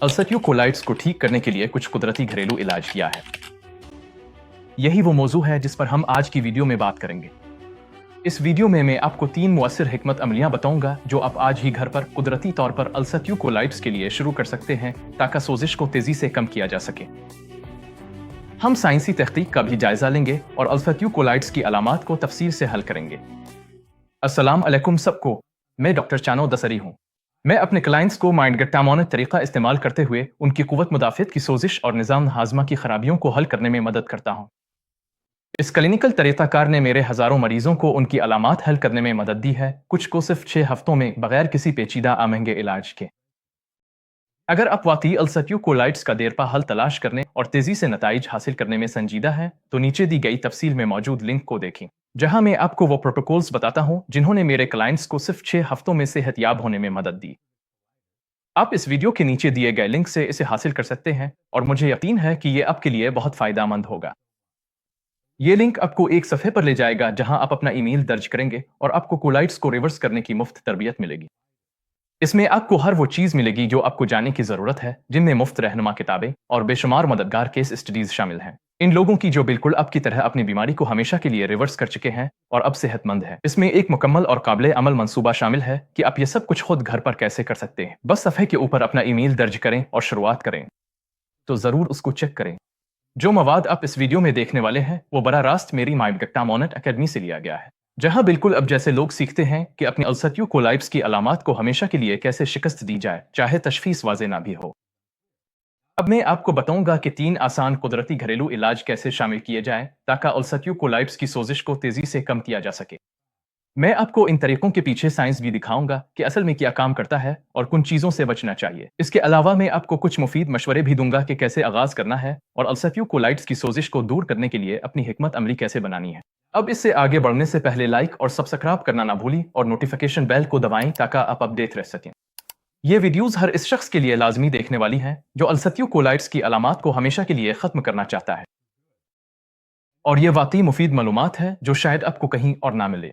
अल्सर्टियो कोलाइट्स को ठीक करने के लिए कुछ कुदरती घरेलू इलाज किया है। यही वो मौजू है जिस पर हम आज की वीडियो में बात करेंगे। इस वीडियो में मैं आपको 3 मुअस्सिर हिकमत अमलियां बताऊंगा जो आप आज ही घर पर कुदरती तौर पर अल्सर्टियो कोलाइट्स के लिए शुरू कर सकते हैं ताकि सोजिश को तेजी से कम किया जा सके। हम साइंसी तहकीक का भी जायजा लेंगे और अल्सर्टियो कोलाइट्स की अलामात को तफसील से हल करेंगे। अस्सलाम अलैकुम सबको, मैं डॉक्टर चानो दसरी हूँ। मैं अपने क्लाइंट्स को माइंडगट्टामोनिक तरीका इस्तेमाल करते हुए उनकी कुव्वत मुदाफ़ियत की सोजिश और निज़ाम हाजमा की खराबियों को हल करने में मदद करता हूँ। इस क्लिनिकल तरीक़ाकार ने मेरे हज़ारों मरीजों को उनकी अलामात हल करने में मदद दी है, कुछ को सिर्फ 6 हफ्तों में बगैर किसी पेचीदा महंगे इलाज के। अगर आप वाकई अल्सर्टियो कोलाइट्स का देरपा हल तलाश करने और तेजी से नताइज हासिल करने में संजीदा है तो नीचे दी गई तफसील में मौजूद लिंक को देखें, जहां मैं आपको वो प्रोटोकॉल्स बताता हूं जिन्होंने मेरे क्लाइंट्स को सिर्फ 6 हफ्तों में सेहतयाब होने में मदद दी। आप इस वीडियो के नीचे दिए गए लिंक से इसे हासिल कर सकते हैं और मुझे यकीन है कि ये आपके लिए बहुत फायदेमंद होगा। ये लिंक आपको एक सफ़े पर ले जाएगा जहां आप अपना ईमेल दर्ज करेंगे और आपको कोलाइट्स को रिवर्स करने की मुफ्त तरबियत मिलेगी। इसमें आपको हर वो चीज़ मिलेगी जो आपको जानने की ज़रूरत है, जिनमें मुफ्त रहनुमा किताबें और बेशुमार मददगार केस स्टडीज़ शामिल हैं। इन लोगों की जो बिल्कुल आपकी तरह अपनी बीमारी को हमेशा के लिए रिवर्स कर चुके हैं और अब सेहतमंद है। इसमें एक मुकम्मल और काबिल अमल मंसूबा शामिल है कि आप ये सब कुछ खुद घर पर कैसे कर सकते हैं। बस सफ़े के ऊपर अपना ईमेल दर्ज करें और शुरुआत करें, तो ज़रूर उसको चेक करें। जो मवाद आप इस वीडियो में देखने वाले हैं वो बराह रास्त मेरी माइंडगट्टामोनिक अकेडमी से लिया गया है, जहां बिल्कुल अब जैसे लोग सीखते हैं कि अपनी अल्सर्टियो कोलाइट्स की अलामात को हमेशा के लिए कैसे शिकस्त दी जाए, चाहे तशखीस वाज़े ना भी हो। अब मैं आपको बताऊंगा कि 3 आसान कुदरती घरेलू इलाज कैसे शामिल किए जाएं ताकि अल्सर्टियो कोलाइट्स की सोजिश को तेजी से कम किया जा सके। मैं आपको इन तरीकों के पीछे साइंस भी दिखाऊंगा कि असल में क्या काम करता है और कुछ चीज़ों से बचना चाहिए। इसके अलावा मैं आपको कुछ मुफीद मशवरे भी दूंगा कि कैसे आगाज करना है और अल्सर्टियो कोलाइट्स की सोजिश को दूर करने के लिए अपनी हिकमत अमली कैसे बनानी है। अब इससे आगे बढ़ने से पहले लाइक और सब्सक्राइब करना ना भूलें और नोटिफिकेशन बेल को दबाएं ताकि आप अपडेट रह सकें। ये वीडियोस हर इस शख्स के लिए लाजमी देखने वाली हैं जो अल्सर्टियो कोलाइट्स की अलामात को हमेशा के लिए खत्म करना चाहता है, और ये वाकई मुफीद मालूमात है जो शायद आपको कहीं और ना मिले।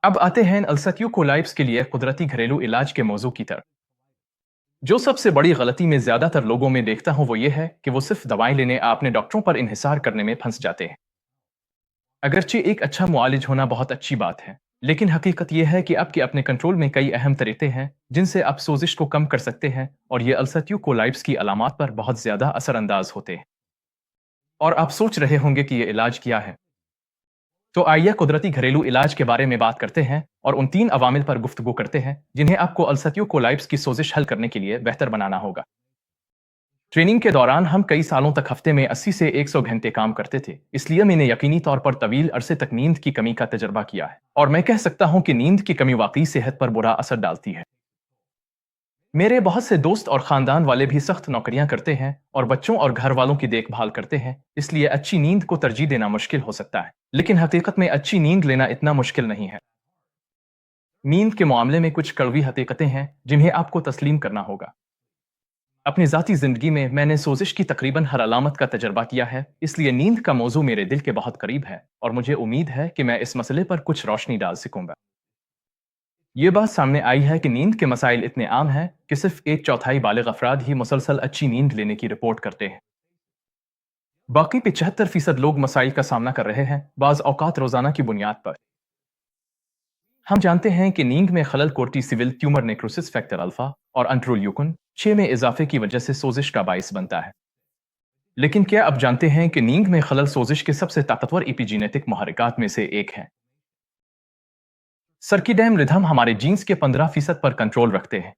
अब आते हैं अल्सर्टियो कोलाइट्स के लिए कुदरती घरेलू इलाज के मौजू की तरफ। जो सबसे बड़ी गलती में ज्यादातर लोगों में देखता हूं वो ये है कि वो सिर्फ दवाएं लेने अपने डॉक्टरों पर इन्हिसार करने में फंस जाते हैं। अगरचे एक अच्छा मुआलिज होना बहुत अच्छी बात है, लेकिन हकीकत यह है कि आपके अपने कंट्रोल में कई अहम तरीके हैं जिनसे आप सोजिश को कम कर सकते हैं, और ये अल्सर्टियो कोलाइट्स की अलामात पर बहुत ज्यादा असरअंदाज होते हैं। और आप सोच रहे होंगे कि ये इलाज क्या है, तो आइए कुदरती घरेलू इलाज के बारे में बात करते हैं और उन 3 अवामिल पर गुफ्तगू करते हैं जिन्हें आपको अल्सर्टियो कोलाइट्स की सोजिश हल करने के लिए बेहतर बनाना होगा। ट्रेनिंग के दौरान हम कई सालों तक हफ्ते में 80 से 100 घंटे काम करते थे, इसलिए मैंने यकीनी तौर पर तवील अरसे तक नींद की कमी का तजर्बा किया है, और मैं कह सकता हूं कि नींद की कमी वाकई सेहत पर बुरा असर डालती है। मेरे बहुत से दोस्त और खानदान वाले भी सख्त नौकरियां करते हैं और बच्चों और घर वालों की देखभाल करते हैं, इसलिए अच्छी नींद को तरजीह देना मुश्किल हो सकता है, लेकिन हकीकत में अच्छी नींद लेना इतना मुश्किल नहीं है। नींद के मामले में कुछ कड़वी हकीकतें हैं जिन्हें आपको तस्लीम करना होगा। अपनी ज़ाती ज़िंदगी में मैंने सोजिश की तकरीबन हर अलामत का तजर्बा किया है, इसलिए नींद का मौजू मेरे दिल के बहुत करीब है और मुझे उम्मीद है कि मैं इस मसले पर कुछ रोशनी डाल सकूंगा। ये बात सामने आई है कि नींद के मसाइल इतने आम हैं कि सिर्फ 1/4 बालिग अफराद ही मुसलसल अच्छी नींद लेने की रिपोर्ट करते हैं। बाकी 75% लोग मसाइल का सामना कर रहे हैं, बाज़ औकात रोजाना की बुनियाद पर। हम जानते हैं कि नींद में खलल कोर्टिसिवल ट्यूमर नेक्रोसिस फैक्टर अल्फा और इंटरल्यूकिन 6 में इजाफे की वजह से सोजिश का बाइस बनता है। लेकिन क्या आप जानते हैं कि नींद में खलल सोजिश के सबसे ताकतवर एपिजेनेटिक मुहर्रिकात में से एक है? सर्किडैम रिदम हमारे जीन्स के 15% पर कंट्रोल रखते हैं।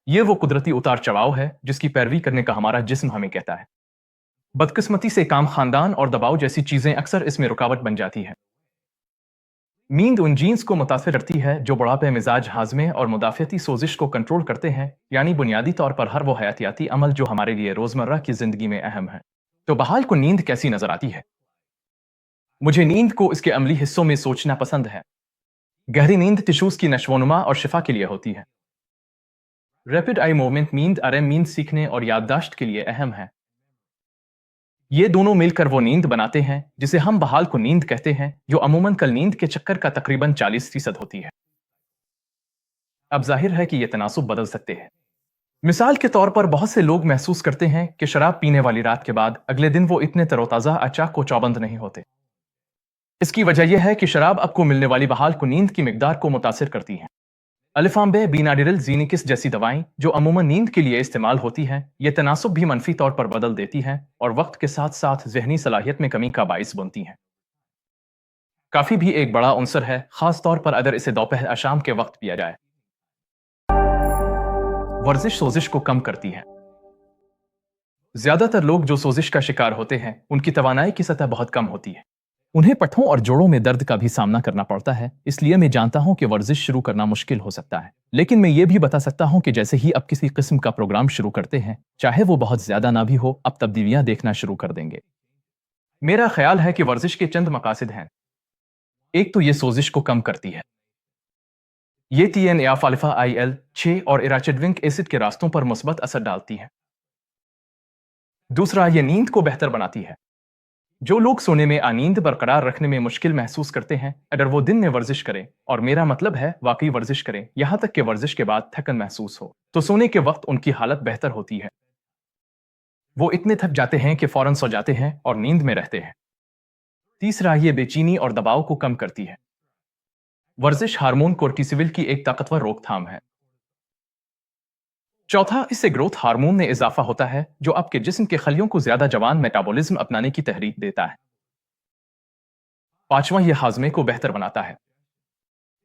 ये वो कुदरती उतार चढ़ाव है जिसकी पैरवी करने का हमारा जिस्म हमें कहता है। बदकिस्मती से काम, खानदान और दबाव जैसी चीजें अक्सर इसमें रुकावट बन जाती है। नींद उन जीन्स को मुतासिर करती है जो बुढ़ापे, मिजाज, हाजमे और मुदाफ़ियती सोजिश को कंट्रोल करते हैं, यानी बुनियादी तौर पर हर वो हयातियाती अमल जो हमारे लिए रोजमर्रा की जिंदगी में अहम है। तो बहाल को नींद कैसी नजर आती है? मुझे नींद को इसके अमली हिस्सों में सोचना पसंद है। गहरी नींद टिश्यूज की नशोनुमा और शिफा के लिए होती है। रैपिड आई मूवमेंट नींद आरएम नींद सीखने और याददाश्त के लिए अहम है। ये दोनों मिलकर वो नींद बनाते हैं जिसे हम बहाल को नींद कहते हैं, जो अमूमन कल नींद के चक्कर का तकरीबन 40% होती है। अब जाहिर है कि ये तनासुब बदल सकते हैं। मिसाल के तौर पर बहुत से लोग महसूस करते हैं कि शराब पीने वाली रात के बाद अगले दिन वो इतने तरोताज़ा अचाक को चौबंद नहीं होते। इसकी वजह यह है कि शराब आपको मिलने वाली बहाल को नींद की मिकदार को मुतासिर करती है। अलिफाम्बे, बीनाडिरिल, जीनिकिस जैसी दवाएं जो अमूमन नींद के लिए इस्तेमाल होती हैं, ये तनासुब भी मनफी तौर पर बदल देती हैं और वक्त के साथ साथ जहनी सलाहियत में कमी का बाइस बनती हैं। काफी भी एक बड़ा अंसर है, खास तौर पर अगर इसे दोपहर अशाम के वक्त पिया जाए। वर्जिश सोजिश को कम करती है। ज्यादातर लोग जो सोजिश का शिकार होते हैं, उनकी तवानाई की सतह बहुत कम होती है। उन्हें पट्ठों और जोड़ों में दर्द का भी सामना करना पड़ता है। इसलिए मैं जानता हूं कि वर्जिश शुरू करना मुश्किल हो सकता है, लेकिन मैं ये भी बता सकता हूं कि जैसे ही आप किसी किस्म का प्रोग्राम शुरू करते हैं, चाहे वो बहुत ज्यादा ना भी हो, आप तब्दीलियां देखना शुरू कर देंगे। मेरा ख्याल है कि वर्जिश के चंद मकासद हैं। एक तो ये सोजिश को कम करती है। ये TNF अल्फा IL-6 और इराचिडविक एसिड के रास्तों पर मुस्बत असर डालती है। दूसरा, ये नींद को बेहतर बनाती है। जो लोग सोने में नींद बरकरार रखने में मुश्किल महसूस करते हैं, अगर वो दिन में वर्जिश करें, और मेरा मतलब है वाकई वर्जिश करें, यहां तक कि वर्जिश के बाद थकन महसूस हो, तो सोने के वक्त उनकी हालत बेहतर होती है। वो इतने थक जाते हैं कि फौरन सो जाते हैं और नींद में रहते हैं। तीसरा, ये बेचैनी और दबाव को कम करती है। वर्जिश हार्मोन कोर्टिसोल की एक ताकतवर रोकथाम है। चौथा, इससे ग्रोथ हार्मोन में इजाफा होता है, जो आपके जिस्म के खलियों को ज्यादा जवान मेटाबॉलिज्म अपनाने की तहरीक देता है। पांचवा, यह हाजमे को बेहतर बनाता है।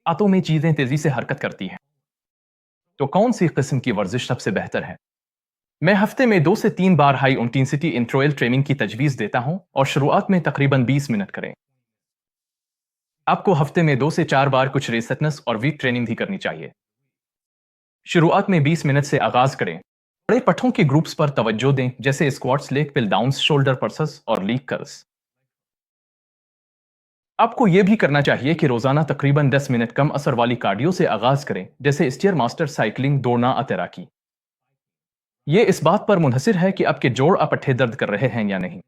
आंतों में चीजें तेजी से हरकत करती हैं। तो कौन सी किस्म की वर्जिश सबसे बेहतर है? मैं हफ्ते में 2 से 3 बार हाई इंटेंसिटी इंट्रोयल ट्रेनिंग की तजवीज देता हूं और शुरुआत में तकरीबन 20 मिनट करें। आपको हफ्ते में 2 से 4 बार कुछ रेसिस्टेंस और वीट ट्रेनिंग भी करनी चाहिए। शुरुआत में 20 मिनट से आगाज करें। बड़े पट्ठों के ग्रुप्स पर तवज्जो दें, जैसे स्क्वाट्स, लेग पुल डाउन्स, शोल्डर पर्सस और लीग कर्ल्स। आपको यह भी करना चाहिए कि रोजाना तकरीबन 10 मिनट कम असर वाली कार्डियो से आगाज करें, जैसे स्टीयर मास्टर, साइकिलिंग, दौड़ना, तैराकी। यह इस बात पर मुनहसिर है कि आपके जोड़ पट्ठे दर्द कर रहे हैं या नहीं।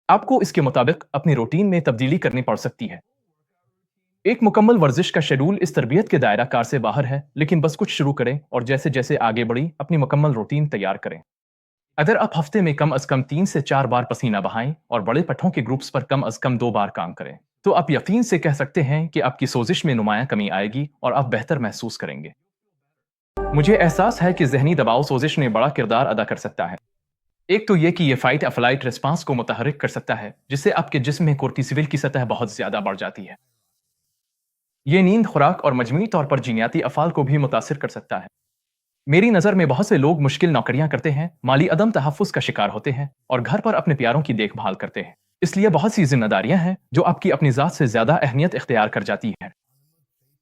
आपको इसके मुताबिक अपनी रूटीन में तब्दीली करनी पड़ सकती है। एक मुकम्मल वर्जिश का शेड्यूल इस तरबियत के दायरा कार से बाहर है, लेकिन बस कुछ शुरू करें और जैसे जैसे आगे बढ़ी अपनी मुकम्मल रूटीन तैयार करें। अगर आप हफ्ते में कम अज कम 3 से 4 बार पसीना बहाएं और बड़े पट्ठों के ग्रुप्स पर कम अज कम 2 बार काम करें, तो आप यकीन से कह सकते हैं कि आपकी सोजिश में नुमाया कमी आएगी और आप बेहतर महसूस करेंगे। मुझे एहसास है कि जहनी दबाव सोजिश में बड़ा किरदार अदा कर सकता है। एक तो यह कि यह फाइट फ्लाइट रिस्पांस को मुतहरिक कर सकता है, जिससे आपके जिस्म में कोर्टिसोल की सतह बहुत ज्यादा बढ़ जाती है। यह नींद, खुराक और मजमूई तौर पर जीनियाती अफाल को भी मुतासिर कर सकता है। मेरी नज़र में बहुत से लोग मुश्किल नौकरियां करते हैं, माली अदम तहफ़्फ़ुज़ का शिकार होते हैं और घर पर अपने प्यारों की देखभाल करते हैं। इसलिए बहुत सी जिम्मेदारियां हैं जो आपकी अपनी ज़ात से ज़्यादा अहमियत इख्तियार कर जाती हैं।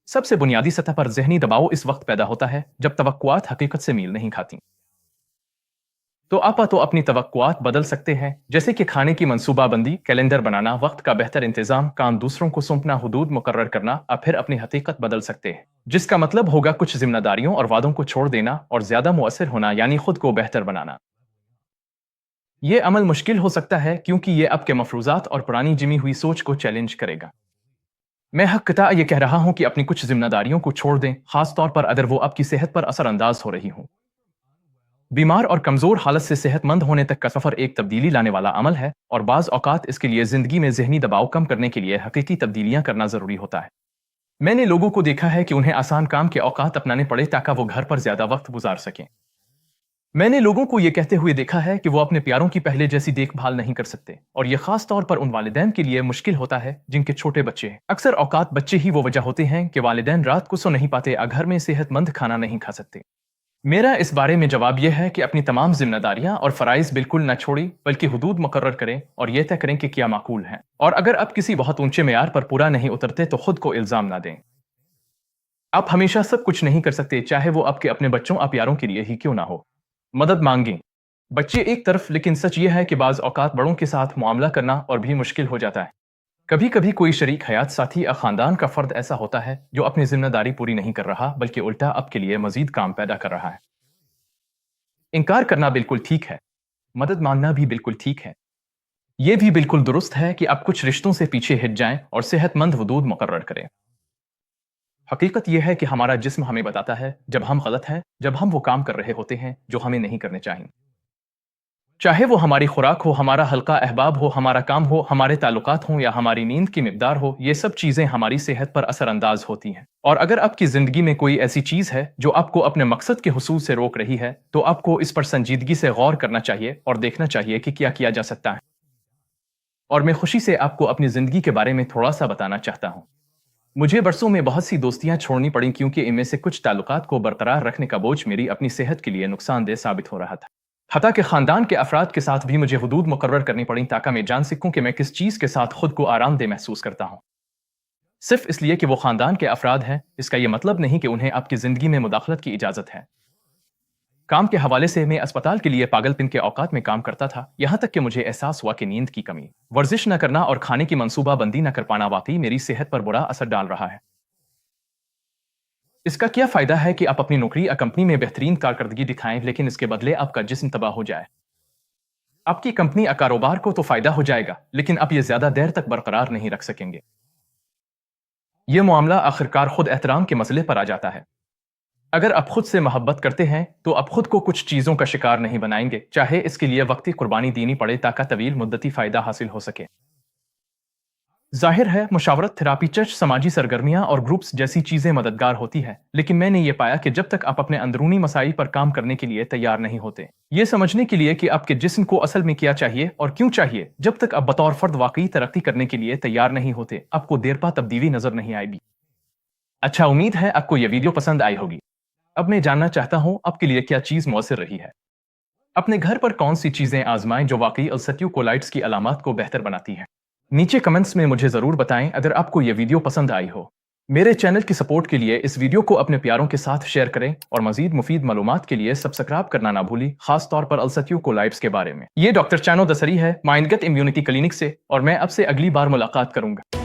सबसे बुनियादी सतह पर जहनी दबाव इस वक्त पैदा होता है जब तवक्कुआत हकीकत से मील नहीं खाती। तो आप अपनी तवक्कुआत बदल सकते हैं, जैसे कि खाने की मंसूबाबंदी, कैलेंडर बनाना, वक्त का बेहतर इंतजाम, काम दूसरों को सौंपना, हुदूद मुकर्रर करना। आप फिर अपनी हकीकत बदल सकते हैं, जिसका मतलब होगा कुछ जिम्मेदारियों और वादों को छोड़ देना और ज्यादा मुअस्सिर होना, यानी खुद को बेहतर बनाना। यह अमल मुश्किल हो सकता है क्योंकि यह आपके मफरूजात और पुरानी जिमी हुई सोच को चैलेंज करेगा। मैं हक़ता ये कह रहा हूं कि अपनी कुछ जिम्मेदारियों को छोड़ दें, खास तौर पर अगर वो आपकी सेहत पर असरअंदाज हो रही हों। बीमार और कमजोर हालत से सेहतमंद होने तक का सफर एक तब्दीली लाने वाला अमल है और बाज़ औकात इसके लिए जिंदगी में जहनी दबाव कम करने के लिए हकीकी तब्दीलियां करना जरूरी होता है। मैंने लोगों को देखा है कि उन्हें आसान काम के औकात अपनाने पड़े ताकि वो घर पर ज्यादा वक्त गुजार सकें। मैंने लोगों को यह कहते हुए देखा है कि वो अपने प्यारों की पहले जैसी देखभाल नहीं कर सकते, और यह खास तौर पर उन वालिदैन के लिए मुश्किल होता है जिनके छोटे बच्चे हैं। अक्सर औकात बच्चे ही वो वजह होते हैं कि वालिदैन रात को सो नहीं पाते, घर में सेहतमंद खाना नहीं खा सकते। मेरा इस बारे में जवाब यह है कि अपनी तमाम जिम्मेदारियां और फराइज बिल्कुल न छोड़ी, बल्कि हुदूद मुकर्रर करें और यह तय करें कि क्या माकूल है। और अगर आप किसी बहुत ऊंचे मेयार पर पूरा नहीं उतरते तो खुद को इल्जाम ना दें। आप हमेशा सब कुछ नहीं कर सकते, चाहे वो आपके अपने बच्चों या प्यारों के लिए ही क्यों ना हो। मदद मांगें। बच्चे एक तरफ, लेकिन सच यह है कि बाज़ औकात बड़ों के साथ मुआमला करना और भी मुश्किल हो जाता है। कभी कभी कोई शरीक हयात, साथी या खानदान का फर्द ऐसा होता है जो अपनी जिम्मेदारी पूरी नहीं कर रहा, बल्कि उल्टा आपके लिए मजीद काम पैदा कर रहा है। इनकार करना बिल्कुल ठीक है, मदद मांगना भी बिल्कुल ठीक है। यह भी बिल्कुल दुरुस्त है कि आप कुछ रिश्तों से पीछे हट जाएं और सेहतमंद हुदूद मुकर्रर करें। हकीकत यह है कि हमारा जिस्म हमें बताता है जब हम गलत हैं, जब हम वो काम कर रहे होते हैं जो हमें नहीं करने चाहिए। चाहे वो हमारी खुराक हो, हमारा हल्का अहबाब हो, हमारा काम हो, हमारे ताल्लुकात हों या हमारी नींद की मिकदार हो, ये सब चीज़ें हमारी सेहत पर असरअंदाज होती हैं। और अगर आपकी ज़िंदगी में कोई ऐसी चीज़ है जो आपको अपने मकसद के हुसूल से रोक रही है, तो आपको इस पर संजीदगी से गौर करना चाहिए और देखना चाहिए कि क्या किया जा सकता है। और मैं खुशी से आपको अपनी ज़िंदगी के बारे में थोड़ा-सा बताना चाहता हूँ। मुझे बरसों में बहुत सी दोस्तियाँ छोड़नी पड़ीं क्योंकि इनमें से कुछ ताल्लुकात को बरकरार रखने का बोझ मेरी अपनी सेहत के लिए नुकसानदेह साबित हो रहा था। हत्ता कि ख़ानदान के अफ़राद के साथ भी मुझे हुदूद मुकर्रर करनी पड़ीं ताकि मैं जान सकूँ कि मैं किस चीज़ के साथ खुद को आरामदेह महसूस करता हूँ। सिर्फ़ इसलिए कि वो ख़ानदान के अफ़राद हैं, इसका ये मतलब नहीं कि उन्हें आपकी ज़िंदगी में मुदाखलत की इजाज़त है। काम के हवाले से मैं अस्पताल के लिए पागलपन के औकात में काम करता था, यहाँ तक कि मुझे एहसास हुआ कि नींद की कमी, वर्जिश न करना और खाने की मंसूबाबंदी न कर पाना वाक़ई मेरी सेहत पर बुरा असर डाल रहा है। इसका क्या फ़ायदा है कि आप अपनी नौकरी या कंपनी में बेहतरीन कारकर्दगी दिखाएं, लेकिन इसके बदले आपका जिस्म तबाह हो जाए। आपकी कंपनी या कारोबार को तो फ़ायदा हो जाएगा, लेकिन आप ये ज़्यादा देर तक बरकरार नहीं रख सकेंगे। ये मामला आखिरकार खुद एहतराम के मसले पर आ जाता है। अगर आप खुद से मोहब्बत करते हैं, तो आप खुद को कुछ चीज़ों का शिकार नहीं बनाएंगे, चाहे इसके लिए वक्ती कुर्बानी देनी पड़े ताकि तवील मुद्दती फ़ायदा हासिल हो सके। ज़ाहिर है, मुशावरत, थेरापी, चर्च, समाजी सरगर्मियां और ग्रुप्स जैसी चीज़ें मददगार होती हैं, लेकिन मैंने ये पाया कि जब तक आप अपने अंदरूनी मसाइल पर काम करने के लिए तैयार नहीं होते, ये समझने के लिए कि आपके जिस्म को असल में क्या चाहिए और क्यों चाहिए, जब तक आप बतौर फ़र्द वाकई तरक्की करने के लिए तैयार नहीं होते, आपको देरपा तब्दीली नज़र नहीं आएगी। अच्छा, उम्मीद है आपको यह वीडियो पसंद आई होगी। अब मैं जानना चाहता हूँ आपके लिए क्या चीज़ मौसर रही है। अपने घर पर कौन सी चीज़ें आजमाएं जो वाकई अल्सर्टिव कोलाइट्स की अलामात को बेहतर बनाती हैं। नीचे कमेंट्स में मुझे ज़रूर बताएं अगर आपको यह वीडियो पसंद आई हो। मेरे चैनल की सपोर्ट के लिए इस वीडियो को अपने प्यारों के साथ शेयर करें और मज़ीद मुफीद मालूमात के लिए सब्सक्राइब करना ना भूलें, खास तौर पर अल्सर्टिव कोलाइट्स के बारे में। ये डॉक्टर चानो दसरी है माइंड गट इम्यूनिटी क्लिनिक से, और मैं आपसे अगली बार मुलाकात करूंगा।